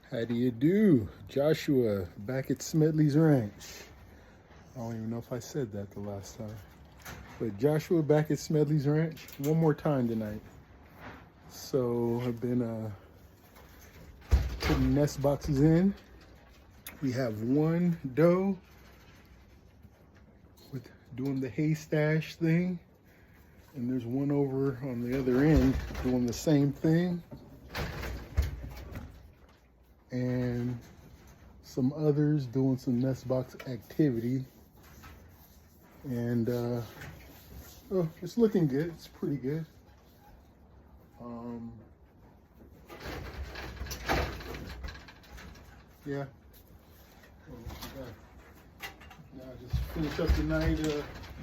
How do you do? Joshua back at Smedley's Ranch. I don't even know if I said that the last time. But Joshua back at Smedley's Ranch one more time tonight. So I've been putting nest boxes in. We have one doe with doing the hay stash thing. And there's one over on the other end doing the same thing. And some others doing some nest box activity. And oh, it's looking good. It's pretty good. Yeah. Now just finish up the night,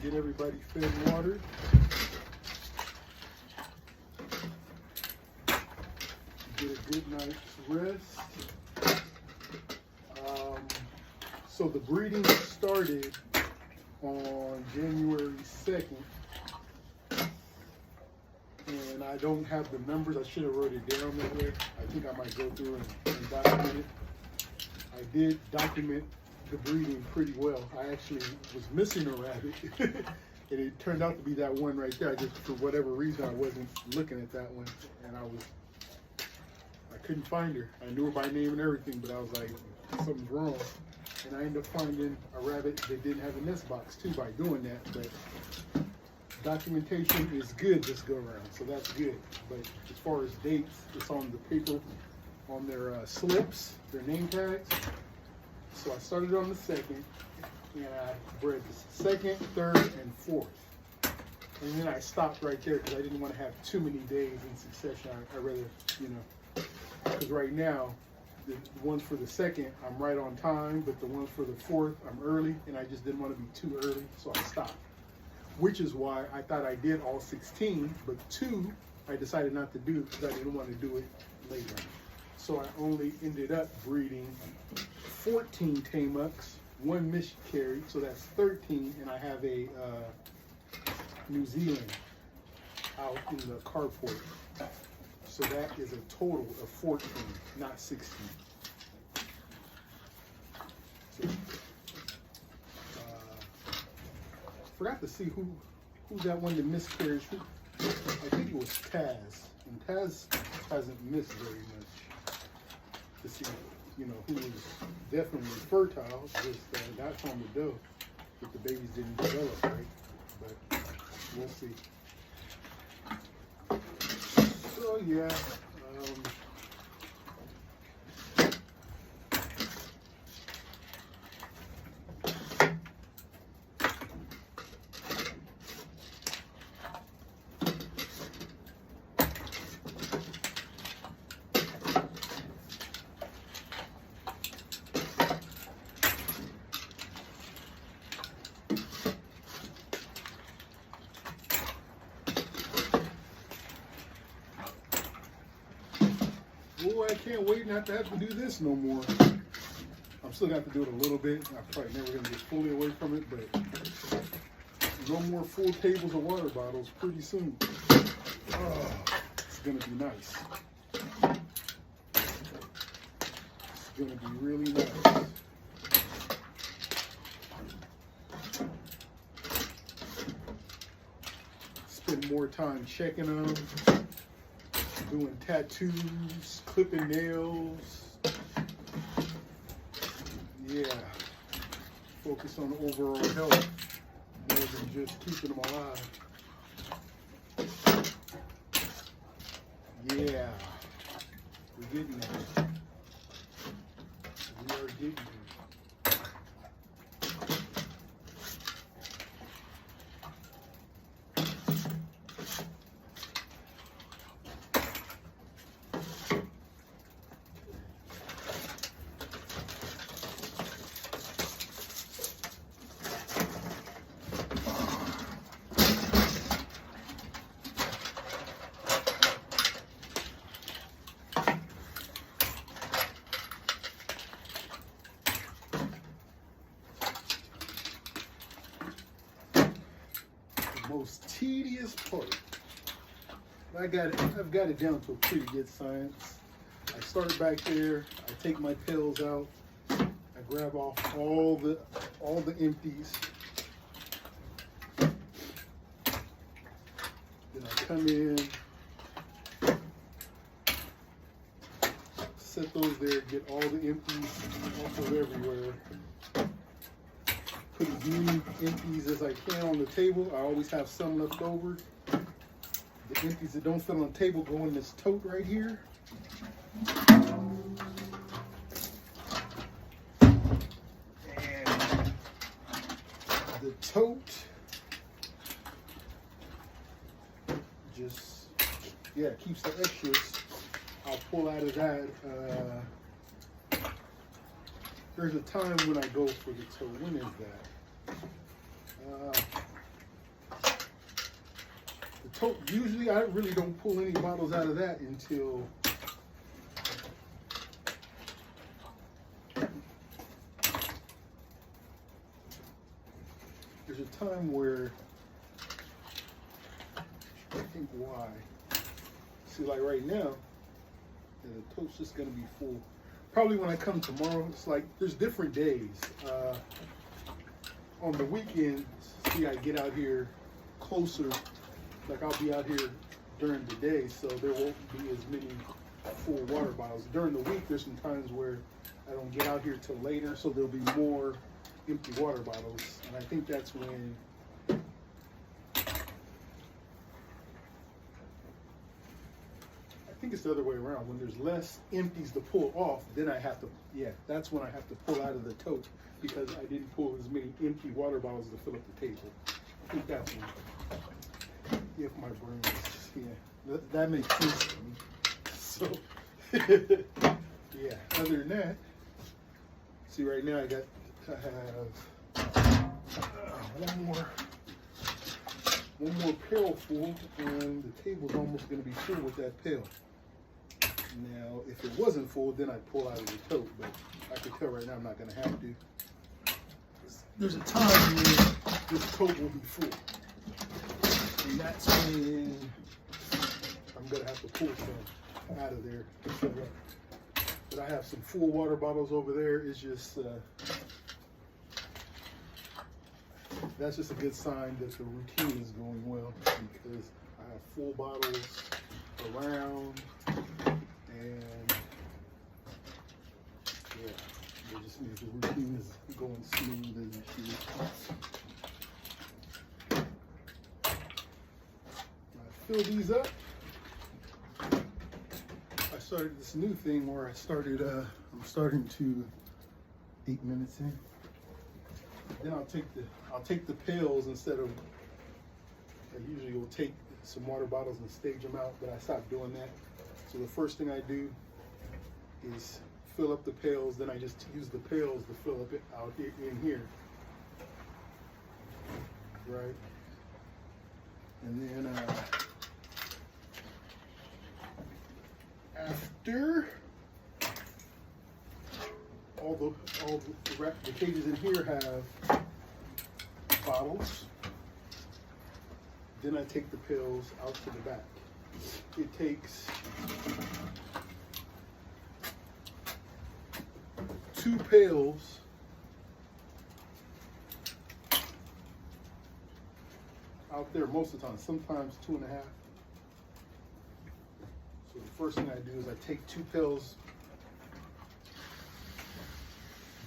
get everybody fed and watered. Get a good night's rest. So the breeding started on January 2nd. And I don't have the numbers. I should have wrote it down that way. I think I might go through and document it. I did document the breeding pretty well. I actually was missing a rabbit. And it turned out to be that one right there. I just, for whatever reason, I wasn't looking at that one. And I couldn't find her. I knew her by name and everything, but I was like, something's wrong. And I ended up finding a rabbit that didn't have a nest box too by doing that. But documentation is good this go around, so that's good. But as far as dates, it's on the paper, on their slips, their name tags. So I started on the 2nd, and I bred the 2nd, 3rd, and 4th. And then I stopped right there because I didn't want to have too many days in succession. I rather, because right now, the ones for the 2nd, I'm right on time, but the ones for the 4th, I'm early, and I just didn't want to be too early, so I stopped. Which is why I thought I did all 16, but 2 I decided not to do because I didn't want to do it later. So I only ended up breeding 14 tamucks, 1 miscarried, so that's 13, and I have a New Zealand out in the carport. So that is a total of 14, not 16. So, forgot to see who that one that miscarried. I think it was Taz, and Taz hasn't missed very much. To see, who was definitely fertile. Just that's on the doe, but the babies didn't develop right. But we'll see. So yeah. Boy, I can't wait not to have to do this no more. I'm still gonna have to do it a little bit. I'm probably never gonna get fully away from it, but no more full tables of water bottles pretty soon. Oh, it's gonna be nice. It's gonna be really nice. Spend more time checking them. Doing tattoos, clipping nails. Yeah. Focus on overall health more than just keeping them alive. Yeah. We're getting there. We are getting there. Most tedious part. I've got it down to a pretty good science. I started back there. I take my pills out. I grab off all the empties. Then I come in, set those there, get all the empties off of everywhere. Put as many empties as I can on the table. I always have some left over. The empties that don't fit on the table go in this tote right here. And the tote just, yeah, keeps the extras. I'll pull out of that. There's a time when I go for the tote. When is that? The tote, usually I really don't pull any bottles out of that until there's a time where I think why. See, like right now, the tote's just gonna be full. Probably when I come tomorrow, it's like there's different days. On the weekends, see, I get out here closer. Like I'll be out here during the day, so there won't be as many full water bottles. During the week, there's some times where I don't get out here till later, so there'll be more empty water bottles. And I think that's when I think it's the other way around. When there's less empties to pull off, then I have to, yeah, that's when I have to pull out of the tote because I didn't pull as many empty water bottles to fill up the table. I think that's when, if my brain is, yeah, that makes sense to me. So, yeah, other than that, see right now I have one more pail full, and the table's almost going to be full with that pail. Now, if it wasn't full, then I'd pull out of the tote, but I can tell right now I'm not going to have to. There's a time when this tote will be full, and that's when I'm going to have to pull some out of there to fill up. But I have some full water bottles over there. It's just, that's just a good sign that the routine is going well because I have full bottles around. And yeah, it just means the routine is going smooth as it should. I fill these up. I started this new thing where I'm starting to 8 minutes in. Then I'll take the pails instead of, I usually will take some water bottles and stage them out, but I stopped doing that. So the first thing I do is fill up the pails, then I just use the pails to fill up it out here in here. Right? And then after all the cages in here have bottles, then I take the pills out to the back. It takes 2 pails out there most of the time, sometimes 2.5. So the first thing I do is I take 2 pails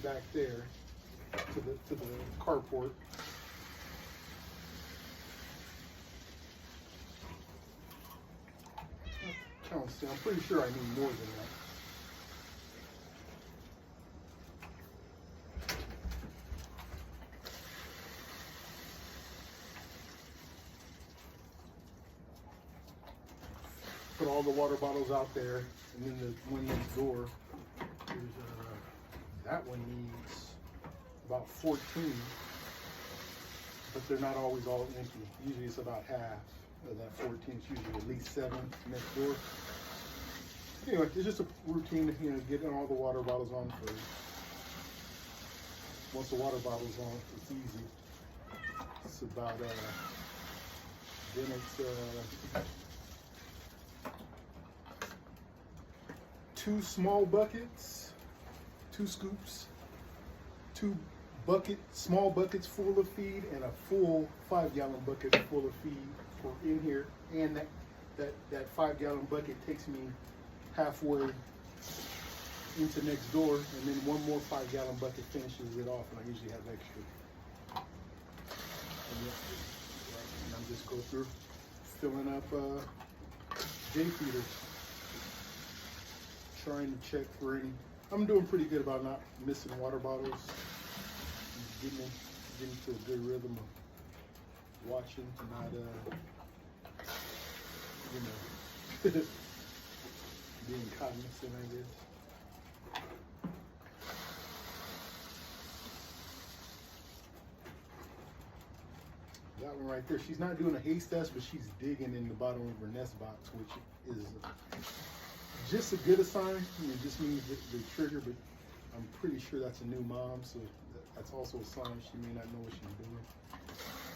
back there to the carport. I'm pretty sure I need more than that. Put all the water bottles out there, and then the one next door, that one needs about 14, but they're not always all empty. Usually it's about half of that 14, it's usually at least 7 next door. Anyway, it's just a routine, getting all the water bottles on first. Once the water bottle's on, it's easy. It's about, then it's 2 small buckets 2 scoops, 2 small buckets full of feed, and a full 5-gallon bucket full of feed for in here. And that 5-gallon bucket takes me halfway into next door, and then one more 5-gallon bucket finishes it off, and I usually have extra. And I'm just go through filling up day feeders, trying to check for any. I'm doing pretty good about not missing water bottles. I'm getting into a good rhythm of watching, not being cognizant, I guess. That one right there, she's not doing a haste test, but she's digging in the bottom of her nest box, which is just a good sign. It just means that the trigger, but I'm pretty sure that's a new mom, so that's also a sign she may not know what she's doing.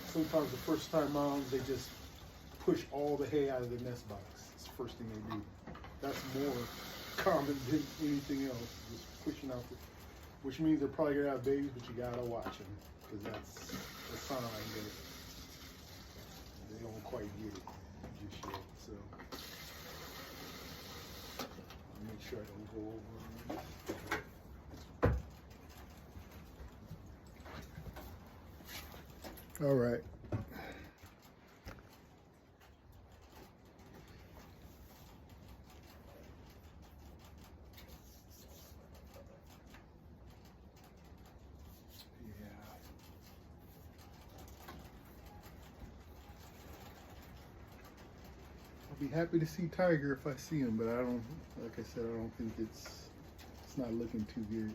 Sometimes the first time moms, they just push all the hay out of the nest box. It's the first thing they do. That's more common than anything else, just pushing out which means they're probably gonna have babies, but you gotta watch them, because that's a sign that they don't quite get it just yet. So I'll make sure I don't go over. All right. Be happy to see Tiger if I see him, but I don't, like I said, I don't think it's not looking too good.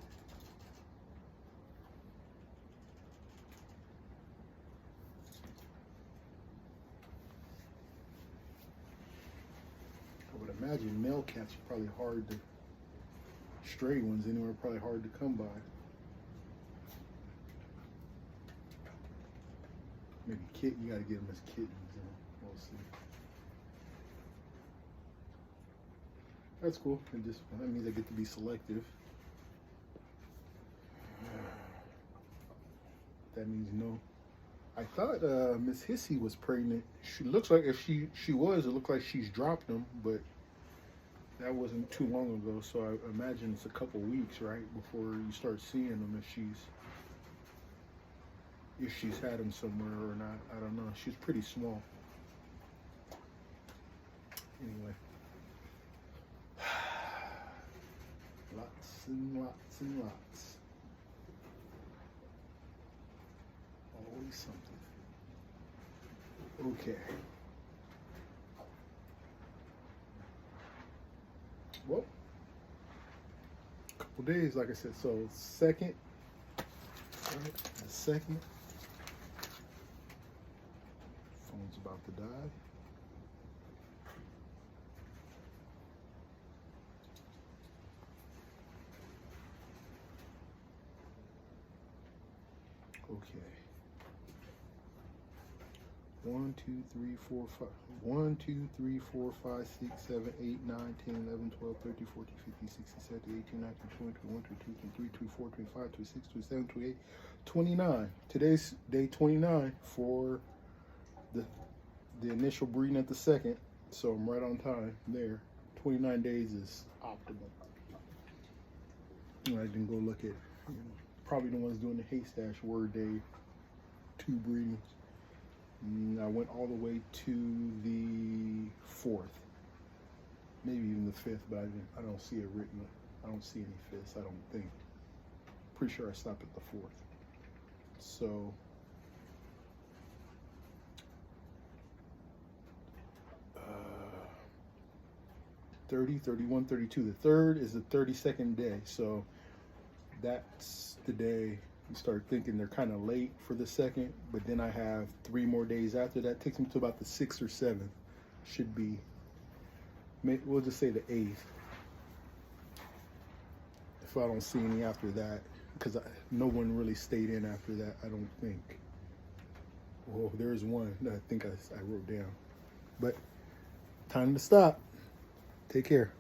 I would imagine male cats are probably hard to, stray ones anyway, are probably hard to come by. Maybe you gotta get them as kittens, we'll see. That's cool. That means I get to be selective. That means no. I thought Miss Hissy was pregnant. She looks like, if she was, it looked like she's dropped them, but that wasn't too long ago. So I imagine it's a couple weeks, right, before you start seeing them if she's had them somewhere or not. I don't know. She's pretty small. Anyway. Lots and lots and lots. Always something. Okay. Well, a couple days, like I said. So second, right? The second. Phone's about to die. Okay. 1, 2, 3, 4, 5. 1, 2, 3, 4, 5, 6, 7, 8, 9, 10, 11, 12, 13, 14, 15, 16, 17, 18, 19, 20, 21, 22, 23, 24, 25, 26, 27, 28, 29. Today's day 29 for the initial breeding at the second. So I'm right on time there. 29 days is optimal. I didn't go look at, probably the ones doing the hay stash were day 2 breedings. I went all the way to the 4th, maybe even the 5th, but I don't see it written. I don't see any 5ths, I don't think. Pretty sure I stopped at the 4th. So uh, 30, 31, 32. The 3rd is the 32nd day. So that's the day you start thinking they're kind of late for the 2nd, but then I have 3 more days after that. Takes me to about the 6th or 7th. Should be, we'll just say the 8th. If I don't see any after that, because no one really stayed in after that, I don't think. Oh, there's one that I think I wrote down. But time to stop. Take care.